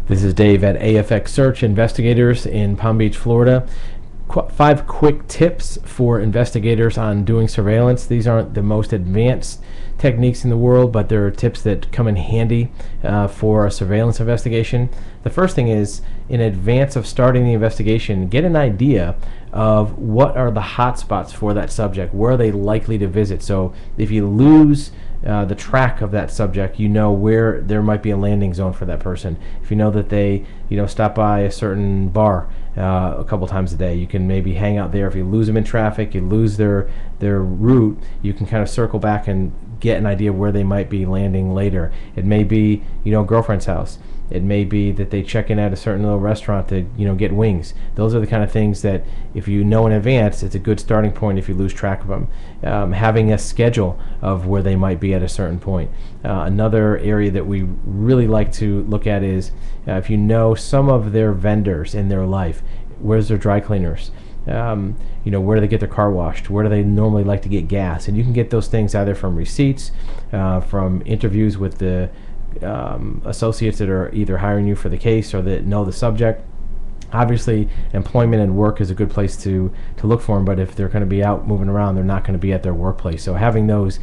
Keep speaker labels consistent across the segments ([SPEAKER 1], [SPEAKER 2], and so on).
[SPEAKER 1] This is Dave at AFX Search Investigators in Palm Beach, Florida. 5 quick tips for investigators on doing surveillance. These aren't the most advanced techniques in the world, but there are tips that come in handy for a surveillance investigation. The first thing is, in advance of starting the investigation, get an idea of what are the hot spots for that subject. Where are they likely to visit? So if you lose the track of that subject, you know where there might be a landing zone for that person. If you know that they stop by a certain bar a couple times a day, you can maybe hang out there. If you lose them in traffic, you lose their route, you can kind of circle back and get an idea where they might be landing later. It may be girlfriend's house. It may be that they check in at a certain little restaurant to get wings. Those are the kind of things that if you know in advance, it's a good starting point if you lose track of them. Having a schedule of where they might be at a certain point. Another area that we really like to look at is if you know some of their vendors in their life. Where's their dry cleaners? Where do they get their car washed? Where do they normally like to get gas? And you can get those things either from receipts, from interviews with the associates that are either hiring you for the case or that know the subject. Obviously, employment and work is a good place to look for them, but if they're going to be out moving around, they're not going to be at their workplace. So having those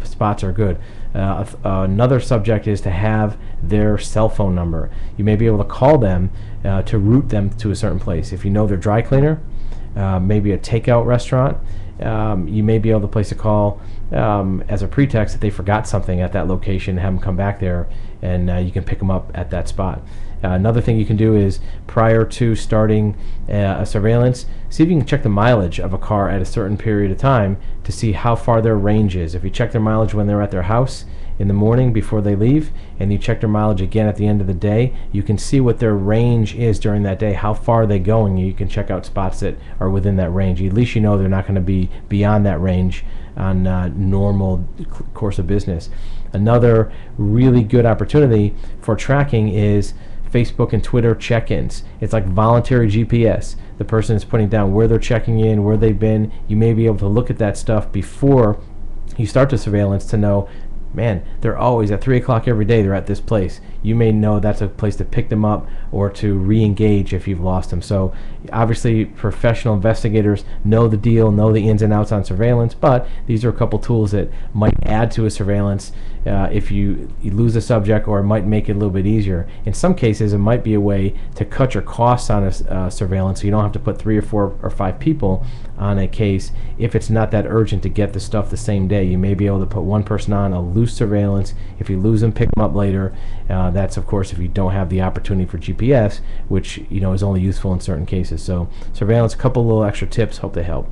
[SPEAKER 1] spots are good. Another subject is to have their cell phone number. You may be able to call them to route them to a certain place. If you know their dry cleaner, maybe a takeout restaurant, you may be able to place a call as a pretext that they forgot something at that location, have them come back there, and you can pick them up at that spot. Another thing you can do is, prior to starting a surveillance, see if you can check the mileage of a car at a certain period of time to see how far their range is. If you check their mileage when they're at their house in the morning before they leave, and you check their mileage again at the end of the day, you can see what their range is during that day, how far are they going, and you can check out spots that are within that range. At least you know they're not going to be beyond that range on normal course of business. Another really good opportunity for tracking is Facebook and Twitter check-ins. It's like voluntary GPS. The person is putting down where they're checking in, where they've been. You may be able to look at that stuff before you start the surveillance to know, man, they're always at 3 o'clock every day, they're at this place. You may know that's a place to pick them up or to re-engage if you've lost them. So obviously professional investigators know the deal, know the ins and outs on surveillance, but these are a couple tools that might add to a surveillance if you lose a subject, or it might make it a little bit easier. In some cases, it might be a way to cut your costs on a surveillance, so you don't have to put 3 or 4 or 5 people on a case if it's not that urgent to get the stuff the same day. You may be able to put one person on a loose surveillance. If you lose them, pick them up later. That's, of course, if you don't have the opportunity for GPS, which is only useful in certain cases. So surveillance, a couple little extra tips, hope they help.